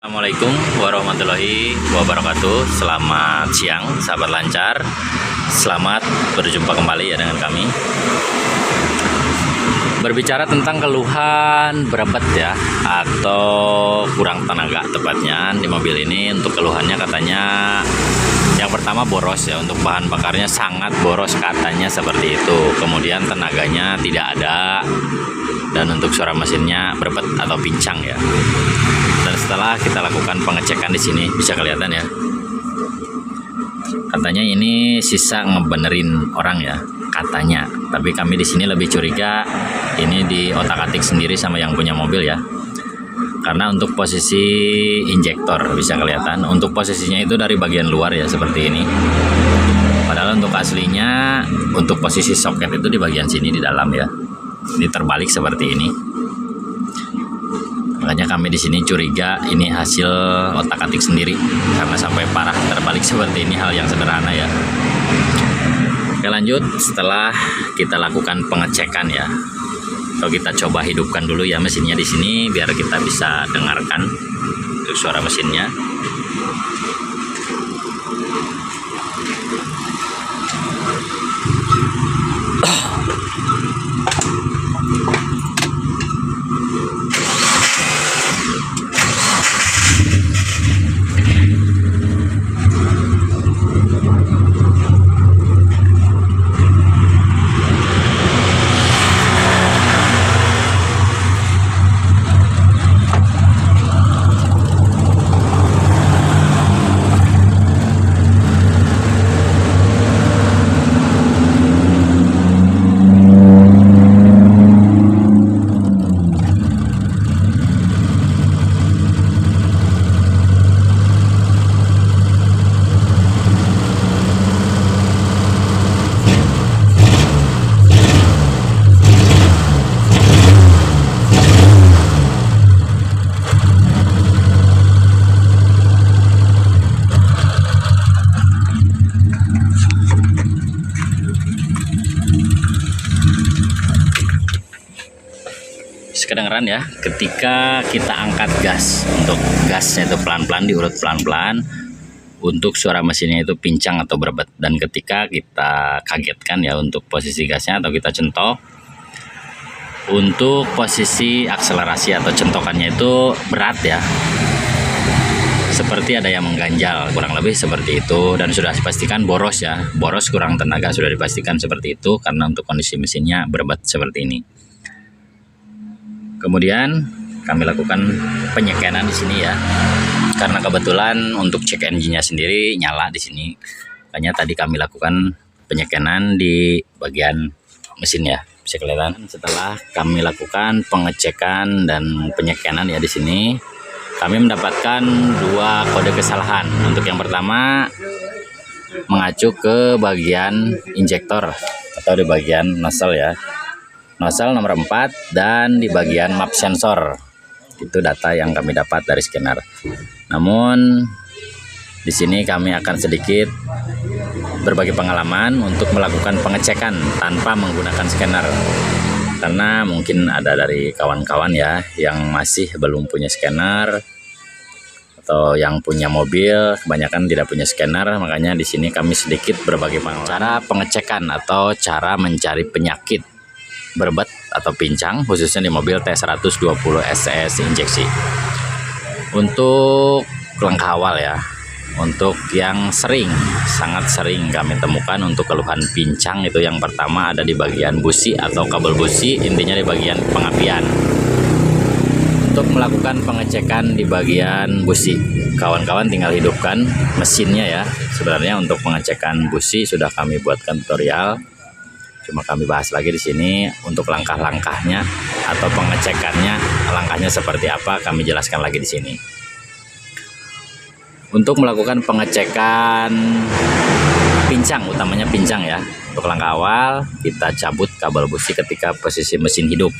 Assalamualaikum warahmatullahi wabarakatuh. Selamat siang sahabat lancar. Selamat berjumpa kembali ya dengan kami. Berbicara tentang keluhan berebet ya, atau kurang tenaga tepatnya di mobil ini. Untuk keluhannya katanya yang pertama boros ya, untuk bahan bakarnya sangat boros katanya seperti itu. Kemudian tenaganya tidak ada, dan untuk suara mesinnya berebet atau pincang ya. Dan setelah kita lakukan pengecekan di sini bisa kelihatan ya, katanya ini sisa ngebenerin orang ya katanya. Tapi kami di sini lebih curiga ini di otak-atik sendiri sama yang punya mobil ya. Karena untuk posisi injektor bisa kelihatan, untuk posisinya itu dari bagian luar ya seperti ini. Padahal untuk aslinya untuk posisi soket itu di bagian sini di dalam ya. Ini terbalik seperti ini. Makanya kami di sini curiga ini hasil otak-atik sendiri karena sampai parah terbalik seperti ini, hal yang sederhana ya. Oke, lanjut setelah kita lakukan pengecekan ya. Atau kita coba hidupkan dulu ya mesinnya di sini biar kita bisa dengarkan untuk suara mesinnya. Kedengeran ya ketika kita angkat gas. Untuk gasnya itu pelan-pelan, diurut pelan-pelan. Untuk suara mesinnya itu pincang atau berebet. Dan ketika kita kagetkan ya untuk posisi gasnya atau kita centok, untuk posisi akselerasi atau centokannya itu berat ya, seperti ada yang mengganjal, kurang lebih seperti itu. Dan sudah dipastikan boros ya, boros kurang tenaga, sudah dipastikan seperti itu karena untuk kondisi mesinnya berebet seperti ini. Kemudian kami lakukan penyekanan di sini ya, karena kebetulan untuk cek engine-nya sendiri nyala di sini. Makanya tadi kami lakukan penyekanan di bagian mesin ya, bisa kelihatan. Setelah kami lakukan pengecekan dan penyekanan ya di sini, kami mendapatkan dua kode kesalahan. Untuk yang pertama mengacu ke bagian injektor atau di bagian nozzle ya. Nozzle nomor 4 dan di bagian map sensor. Itu data yang kami dapat dari scanner. Namun di sini kami akan sedikit berbagi pengalaman untuk melakukan pengecekan tanpa menggunakan scanner. Karena mungkin ada dari kawan-kawan ya yang masih belum punya scanner atau yang punya mobil kebanyakan tidak punya scanner. Makanya di sini kami sedikit berbagi pengalaman cara pengecekan atau cara mencari penyakit berebet atau pincang khususnya di mobil T120 SCS injeksi. Untuk langkah awal ya, untuk yang sangat sering kami temukan untuk keluhan pincang itu yang pertama ada di bagian busi atau kabel busi, intinya di bagian pengapian. Untuk melakukan pengecekan di bagian busi, kawan-kawan tinggal hidupkan mesinnya ya. Sebenarnya untuk pengecekan busi sudah kami buatkan tutorial, cuma kami bahas lagi di sini untuk langkah-langkahnya atau pengecekannya, langkahnya seperti apa kami jelaskan lagi di sini. Untuk melakukan pengecekan pincang, utamanya pincang ya. Untuk langkah awal kita cabut kabel busi ketika posisi mesin hidup.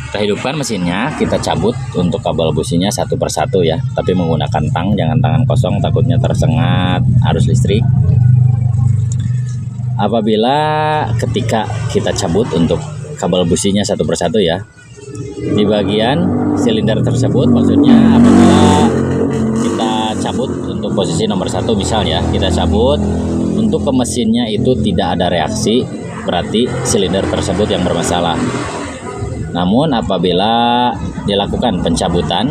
Kita hidupkan mesinnya, kita cabut untuk kabel businya satu persatu ya, tapi menggunakan tang, jangan tangan kosong takutnya tersengat arus listrik. Apabila ketika kita cabut untuk kabel businya satu persatu ya, di bagian silinder tersebut, maksudnya apabila posisi nomor 1 misalnya kita cabut, untuk ke mesinnya itu tidak ada reaksi, berarti silinder tersebut yang bermasalah. Namun apabila dilakukan pencabutan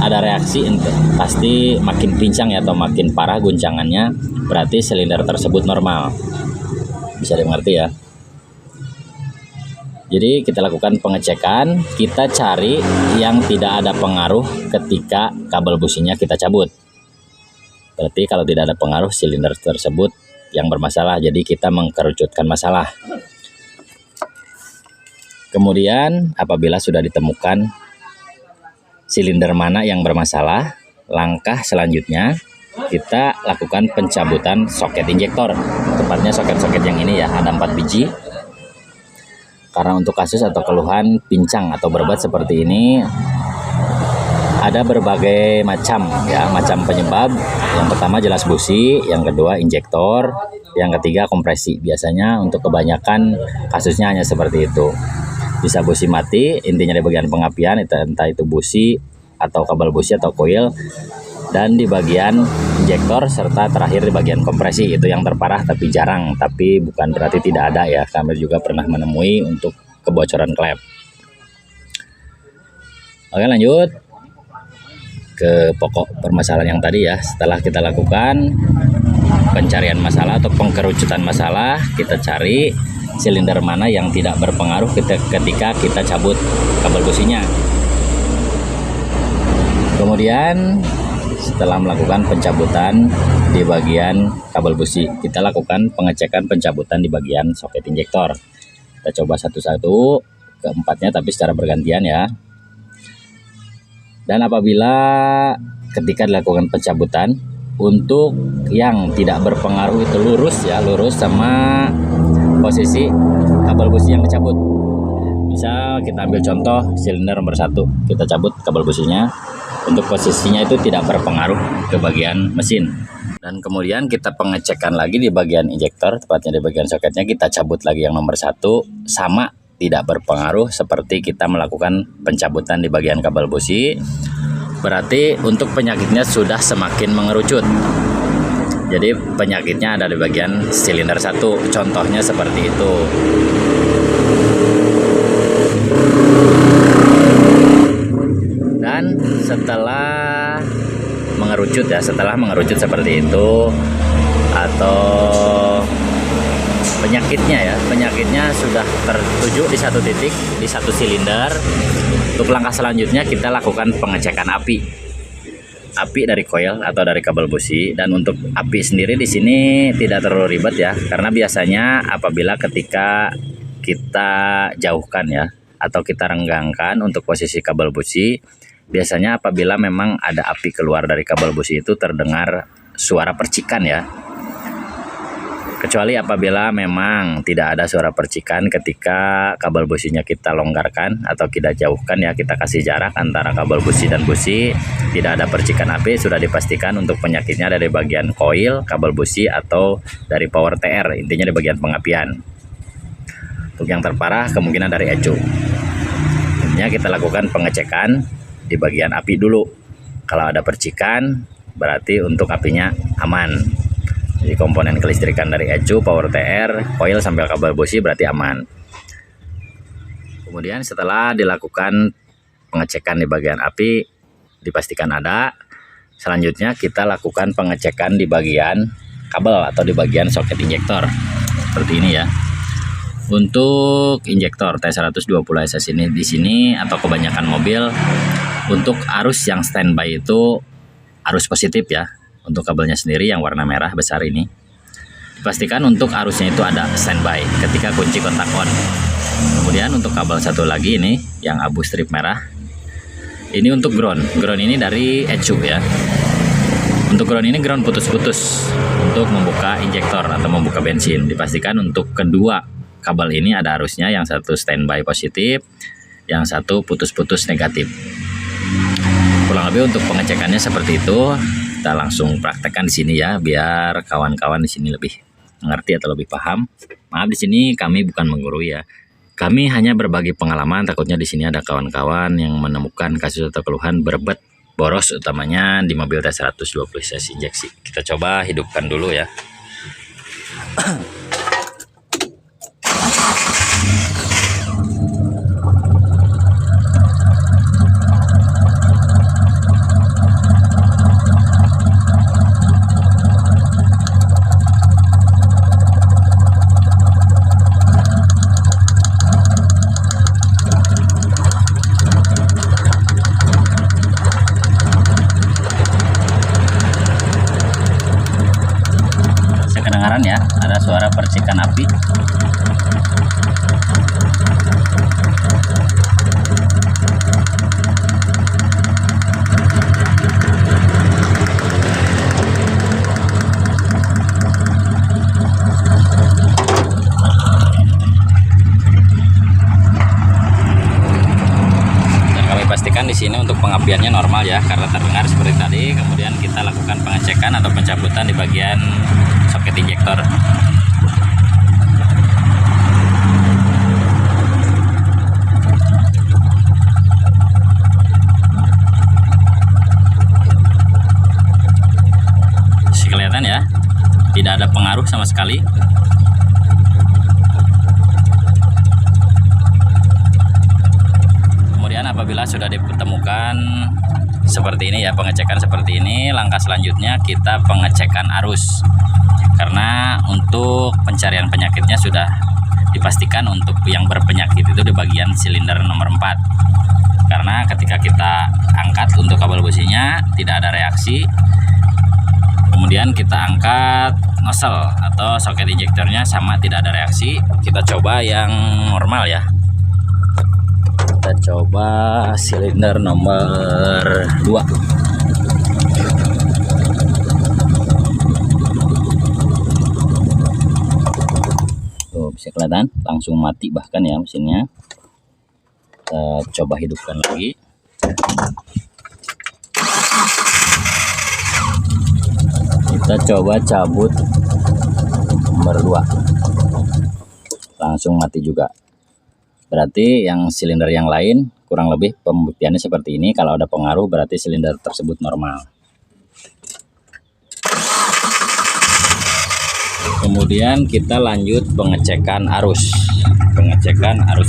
ada reaksi, pasti makin pincang ya atau makin parah guncangannya, berarti silinder tersebut normal. Bisa dimengerti ya. Jadi kita lakukan pengecekan, kita cari yang tidak ada pengaruh ketika kabel businya kita cabut. Berarti kalau tidak ada pengaruh silinder tersebut yang bermasalah, jadi kita mengkerucutkan masalah. Kemudian apabila sudah ditemukan silinder mana yang bermasalah, langkah selanjutnya kita lakukan pencabutan soket injektor. Tepatnya soket-soket yang ini ya, ada 4 biji. Karena untuk kasus atau keluhan pincang atau berbat seperti ini ada berbagai macam ya, macam penyebab. Yang pertama jelas busi, yang kedua injektor, yang ketiga kompresi. Biasanya untuk kebanyakan kasusnya hanya seperti itu. Bisa busi mati, intinya di bagian pengapian, entah itu busi atau kabel busi atau koil, dan di bagian injektor serta terakhir di bagian kompresi. Itu yang terparah tapi jarang, tapi bukan berarti tidak ada ya. Kami juga pernah menemui untuk kebocoran klep. Oke, lanjut ke pokok permasalahan yang tadi ya. Setelah kita lakukan pencarian masalah atau pengkerucutan masalah, kita cari silinder mana yang tidak berpengaruh ketika kita cabut kabel businya. Kemudian setelah melakukan pencabutan di bagian kabel busi, kita lakukan pengecekan pencabutan di bagian soket injektor. Kita coba satu-satu keempatnya tapi secara bergantian ya. Dan apabila ketika dilakukan pencabutan, untuk yang tidak berpengaruh itu lurus ya, lurus sama posisi kabel busi yang dicabut. Misal kita ambil contoh silinder nomor 1, kita cabut kabel businya, untuk posisinya itu tidak berpengaruh ke bagian mesin. Dan kemudian kita pengecekan lagi di bagian injektor, tepatnya di bagian soketnya, kita cabut lagi yang nomor 1, sama tidak berpengaruh seperti kita melakukan pencabutan di bagian kabel busi. Berarti untuk penyakitnya sudah semakin mengerucut. Jadi penyakitnya ada di bagian silinder 1, contohnya seperti itu. Dan setelah mengerucut ya, setelah mengerucut seperti itu, atau penyakitnya sudah tertuju di satu titik, di satu silinder, untuk langkah selanjutnya kita lakukan pengecekan api dari koil atau dari kabel busi. Dan untuk api sendiri di sini tidak terlalu ribet ya, karena biasanya apabila ketika kita jauhkan ya atau kita renggangkan untuk posisi kabel busi, biasanya apabila memang ada api keluar dari kabel busi itu terdengar suara percikan ya. Kecuali apabila memang tidak ada suara percikan ketika kabel businya kita longgarkan atau kita jauhkan ya, kita kasih jarak antara kabel busi dan busi, tidak ada percikan api, sudah dipastikan untuk penyakitnya dari bagian koil, kabel busi, atau dari power TR, intinya di bagian pengapian. Untuk yang terparah kemungkinan dari ecu. Intinya kita lakukan pengecekan di bagian api dulu. Kalau ada percikan berarti untuk apinya aman. Jadi komponen kelistrikan dari ecu, power TR, koil sampai kabel busi berarti aman. Kemudian setelah dilakukan pengecekan di bagian api dipastikan ada, selanjutnya kita lakukan pengecekan di bagian kabel atau di bagian soket injektor. Seperti ini ya. Untuk injektor T120SS ini di sini atau kebanyakan mobil, untuk arus yang standby itu arus positif ya. Untuk kabelnya sendiri yang warna merah besar ini, dipastikan untuk arusnya itu ada standby ketika kunci kontak on. Kemudian untuk kabel satu lagi ini yang abu strip merah, ini untuk ground ini dari ecu ya. Untuk ground ini ground putus-putus untuk membuka injektor atau membuka bensin. Dipastikan untuk kedua kabel ini ada arusnya, yang satu standby positif, yang satu putus-putus negatif. Kurang lebih untuk pengecekannya seperti itu. Kita langsung praktekkan di sini ya, biar kawan-kawan di sini lebih mengerti atau lebih paham. Maaf, di sini kami bukan menggurui ya. Kami hanya berbagi pengalaman, takutnya di sini ada kawan-kawan yang menemukan kasus atau keluhan berbet boros, utamanya di mobil T120 cc injeksi. Kita coba hidupkan dulu ya. Kedengaran ya, ada suara percikan api. Dan kami pastikan di sini untuk pengapiannya normal ya, karena terdengar seperti tadi. Kemudian kita lakukan pengecekan atau pencabutan di bagian soket injektor. Kelihatan ya, tidak ada pengaruh sama sekali. Kemudian apabila sudah ditemukan seperti ini ya, pengecekan seperti ini, langkah selanjutnya kita pengecekan arus. Karena untuk pencarian penyakitnya sudah dipastikan untuk yang berpenyakit itu di bagian silinder nomor 4. Karena ketika kita angkat untuk kabel businya tidak ada reaksi. Kemudian kita angkat nozzle atau soket injektornya sama, tidak ada reaksi. Kita coba yang normal ya. Kita coba silinder nomor 2. Bisa kelihatan langsung mati bahkan ya mesinnya. Kita coba hidupkan lagi. Kita coba cabut nomor 2, langsung mati juga. Berarti yang silinder yang lain kurang lebih pembuktiannya seperti ini. Kalau ada pengaruh berarti silinder tersebut normal. Kemudian kita lanjut pengecekan arus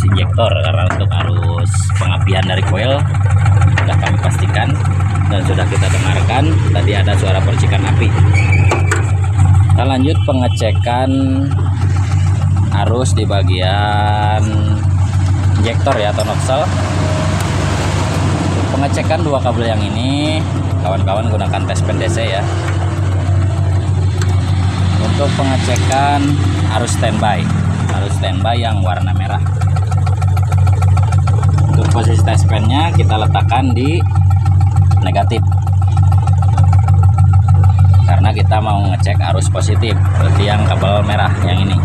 injektor, karena untuk arus pengapian dari coil sudah kami pastikan dan sudah kita dengarkan tadi ada suara percikan api. Kita lanjut pengecekan arus di bagian injektor ya atau nozzle. Pengecekan dua kabel yang ini kawan-kawan gunakan tes pen DC ya. Untuk pengecekan arus standby yang warna merah. Untuk posisi tes pennya kita letakkan di negatif, karena kita mau ngecek arus positif, berarti yang kabel merah yang ini.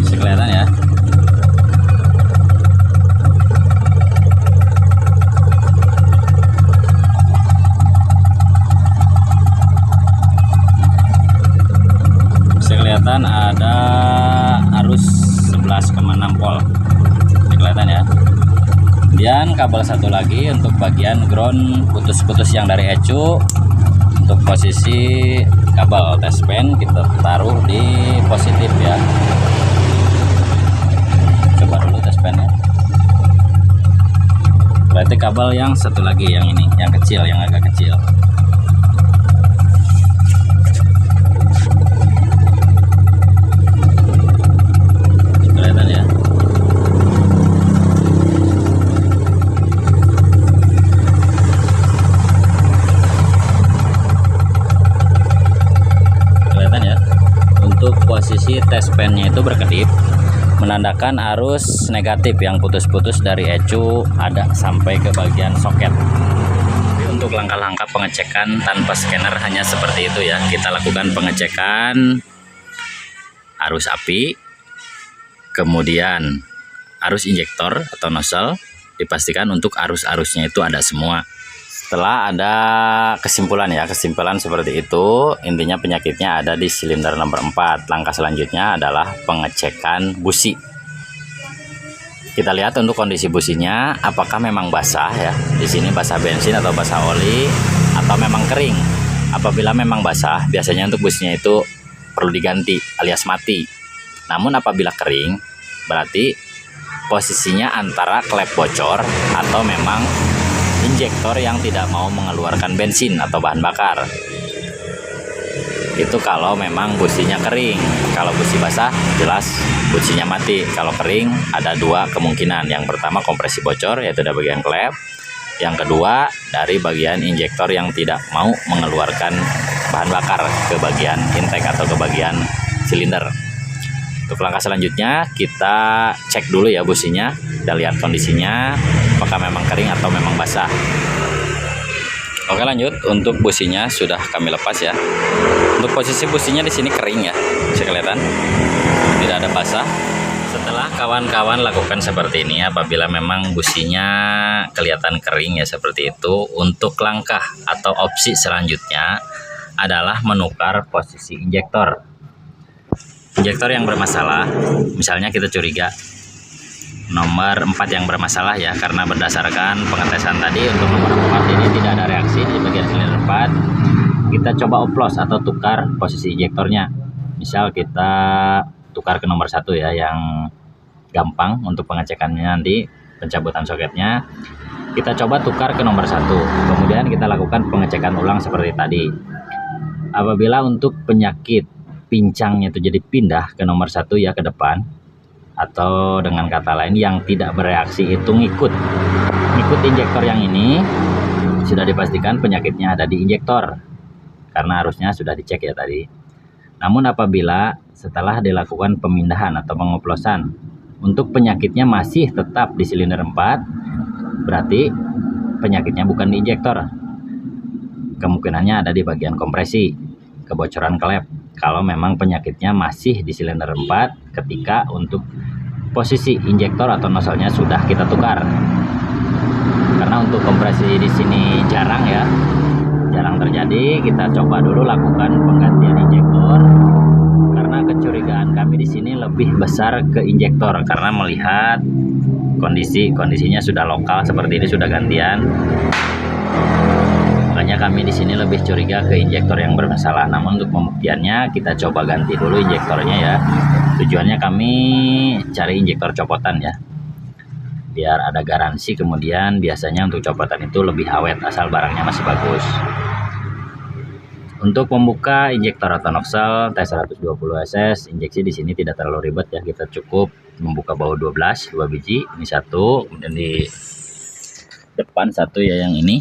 Bisa kelihatan ya. Kelihatan ada arus 11,6 volt. Kelihatan ya. Kemudian kabel satu lagi untuk bagian ground putus-putus yang dari ECU. Untuk posisi kabel tes pen kita taruh di positif ya. Coba dulu tes pennya. Berarti kabel yang satu lagi yang ini, yang kecil, yang agak kecil. Posisi tes pennya itu berkedip, menandakan arus negatif yang putus-putus dari ECU ada sampai ke bagian soket. Jadi untuk langkah-langkah pengecekan tanpa scanner hanya seperti itu ya. Kita lakukan pengecekan arus api, kemudian arus injektor atau nozzle, dipastikan untuk arus-arusnya itu ada semua. Setelah ada kesimpulan ya, kesimpulan seperti itu, intinya penyakitnya ada di silinder nomor 4. Langkah selanjutnya adalah pengecekan busi. Kita lihat untuk kondisi businya, apakah memang basah ya. Di sini basah bensin atau basah oli, atau memang kering. Apabila memang basah, biasanya untuk businya itu perlu diganti alias mati. Namun apabila kering, berarti posisinya antara klep bocor atau memang injektor yang tidak mau mengeluarkan bensin atau bahan bakar. Itu kalau memang businya kering. Kalau busi basah jelas businya mati. Kalau kering ada dua kemungkinan. Yang pertama kompresi bocor, yaitu dari bagian klep. Yang kedua dari bagian injektor yang tidak mau mengeluarkan bahan bakar ke bagian intake atau ke bagian silinder. Untuk langkah selanjutnya kita cek dulu ya businya. Kita lihat kondisinya apakah memang kering atau memang basah. Oke, lanjut. Untuk businya sudah kami lepas ya. Untuk posisi businya di sini kering ya, bisa kelihatan, tidak ada basah. Setelah kawan-kawan lakukan seperti ini, apabila memang businya kelihatan kering ya seperti itu, untuk langkah atau opsi selanjutnya adalah menukar posisi injektor. Injektor yang bermasalah, misalnya kita curiga nomor 4 yang bermasalah ya, karena berdasarkan pengetesan tadi untuk nomor 4 ini tidak ada reaksi di bagian silinder 4. Kita coba oplos atau tukar posisi injektornya. Misal kita tukar ke nomor 1 ya, yang gampang untuk pengecekannya nanti, pencabutan soketnya. Kita coba tukar ke nomor 1, kemudian kita lakukan pengecekan ulang seperti tadi. Apabila untuk penyakit pincangnya itu jadi pindah ke nomor 1 ya, ke depan, atau dengan kata lain yang tidak bereaksi itu ngikut injektor yang ini, sudah dipastikan penyakitnya ada di injektor karena arusnya sudah dicek ya tadi. Namun apabila setelah dilakukan pemindahan atau pengoplosan untuk penyakitnya masih tetap di silinder 4, berarti penyakitnya bukan di injektor, kemungkinannya ada di bagian kompresi, kebocoran klep. Kalau memang penyakitnya masih di silinder 4 ketika untuk posisi injektor atau nozzle-nya sudah kita tukar. Karena untuk kompresi di sini jarang terjadi, kita coba dulu lakukan penggantian injektor. Karena kecurigaan kami di sini lebih besar ke injektor karena melihat kondisinya sudah lokal seperti ini, sudah gantian. Makanya kami di sini lebih curiga ke injektor yang bermasalah. Namun untuk pembuktiannya kita coba ganti dulu injektornya ya. Tujuannya kami cari injektor copotan ya, biar ada garansi. Kemudian biasanya untuk copotan itu lebih awet asal barangnya masih bagus. Untuk membuka injektor atau nozzle T120SS injeksi di sini tidak terlalu ribet ya. Kita cukup membuka baut 2 biji. Ini satu, kemudian di depan satu ya, yang ini.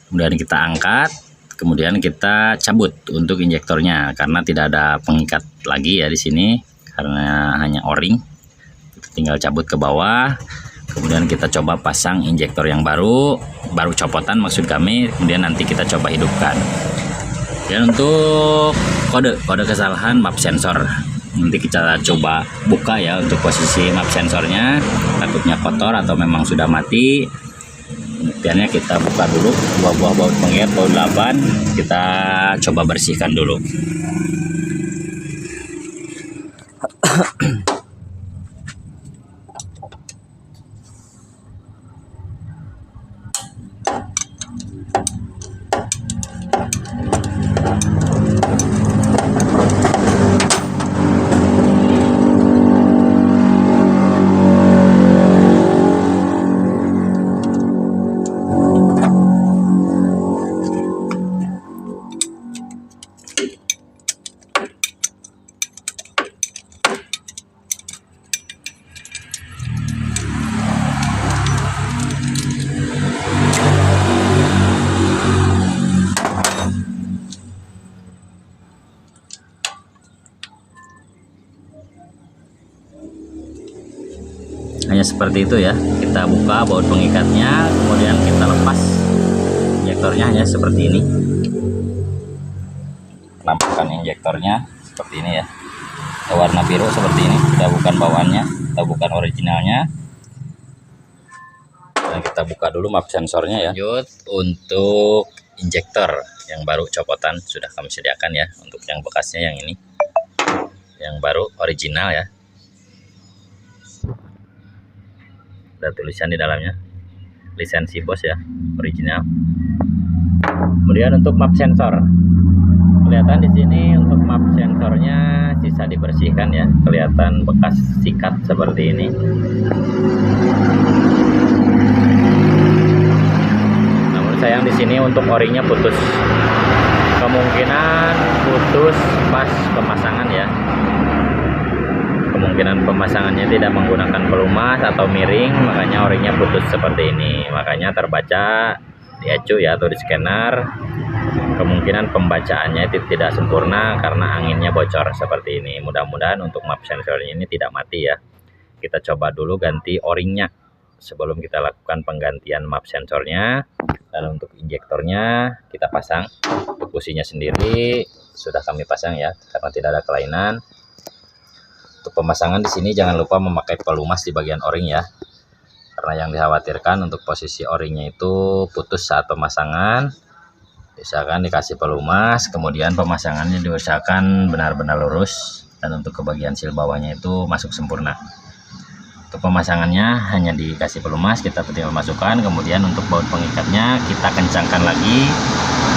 Kemudian kita angkat, kemudian kita cabut untuk injektornya karena tidak ada pengikat lagi ya di sini karena hanya o-ring. Kita tinggal cabut ke bawah, kemudian kita coba pasang injektor yang baru copotan maksud kami, kemudian nanti kita coba hidupkan. Dan untuk kode kesalahan map sensor, nanti kita coba buka ya untuk posisi map sensornya, takutnya kotor atau memang sudah mati. Kemudiannya kita buka dulu dua buah baut pengikat, baut 8, kita coba bersihkan dulu. Hanya seperti itu ya, kita buka baut pengikatnya, kemudian kita lepas injektornya hanya seperti ini. Penampakan injektornya seperti ini ya, warna biru seperti ini. Kita bukan bawaannya, kita bukan originalnya. Dan kita buka dulu map sensornya ya. Lanjut untuk injektor yang baru copotan sudah kami sediakan ya. Untuk yang bekasnya yang ini, yang baru original ya, ada tulisan di dalamnya, lisensi bos ya, original. Kemudian untuk map sensor, kelihatan di sini untuk map sensornya sisa dibersihkan ya, kelihatan bekas sikat seperti ini. Namun sayang di sini untuk orinya putus, kemungkinan putus pas pemasangan ya. Kemungkinan pemasangannya tidak menggunakan pelumas atau miring, makanya orinya putus seperti ini. Makanya terbaca di acu ya atau di scanner, kemungkinan pembacaannya tidak sempurna karena anginnya bocor seperti ini. Mudah-mudahan untuk map sensornya ini tidak mati ya. Kita coba dulu ganti o-ringnya sebelum kita lakukan penggantian map sensornya. Dan untuk injektornya kita pasang, untuk businya sendiri sudah kami pasang ya karena tidak ada kelainan. Untuk pemasangan di sini jangan lupa memakai pelumas di bagian o-ring ya, karena yang dikhawatirkan untuk posisi o-ringnya itu putus saat pemasangan. Usahakan dikasih pelumas, kemudian pemasangannya diusahakan benar-benar lurus, dan untuk ke bagian sil bawahnya itu masuk sempurna. Untuk pemasangannya hanya dikasih pelumas, kita tinggal masukkan, kemudian untuk baut pengikatnya kita kencangkan lagi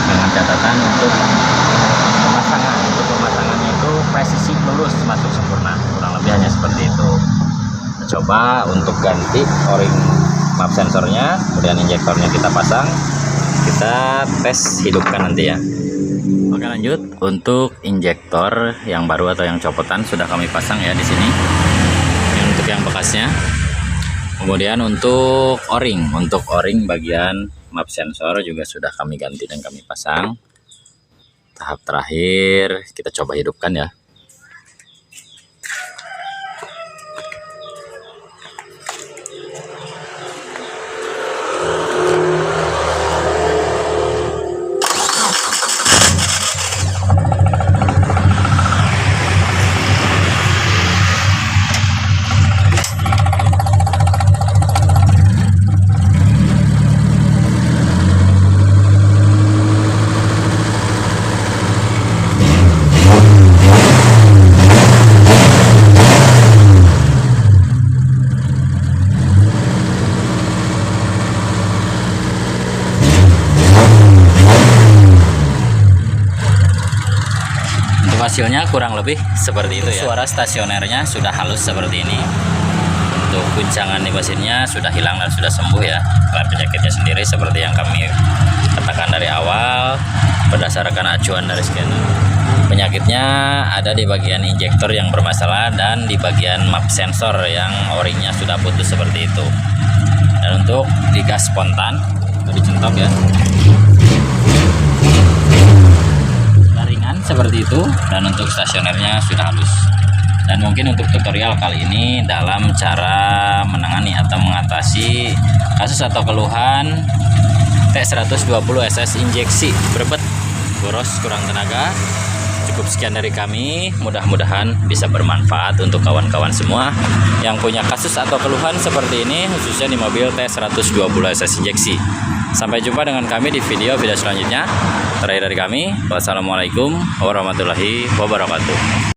dengan catatan untuk pemasangan. Untuk pemasangannya itu presisi lurus masuk sempurna, kurang lebih hanya seperti itu. Coba untuk ganti o-ring map sensornya, kemudian injektornya kita pasang, kita tes hidupkan nanti ya. Oke, lanjut. Untuk injektor yang baru atau yang copotan sudah kami pasang ya di sini. Ini untuk yang bekasnya. Kemudian untuk o-ring bagian map sensor juga sudah kami ganti dan kami pasang. Tahap terakhir kita coba hidupkan ya. Hasilnya kurang lebih seperti itu ya. Suara stasionernya sudah halus seperti ini. Untuk guncangan di mesinnya sudah hilang dan sudah sembuh ya. Kalau penyakitnya sendiri seperti yang kami katakan dari awal berdasarkan acuan dari scanner. Penyakitnya ada di bagian injektor yang bermasalah dan di bagian map sensor yang o-ringnya sudah putus seperti itu. Dan untuk di gas spontan dicentop ya, seperti itu, dan untuk stasionernya sudah halus. Dan mungkin untuk tutorial kali ini dalam cara menangani atau mengatasi kasus atau keluhan T120 SS injeksi berbet, boros, kurang tenaga. Cukup sekian dari kami, mudah-mudahan bisa bermanfaat untuk kawan-kawan semua yang punya kasus atau keluhan seperti ini, khususnya di mobil T120 SS injeksi. Sampai jumpa dengan kami di video selanjutnya. Terakhir dari kami, wassalamualaikum warahmatullahi wabarakatuh.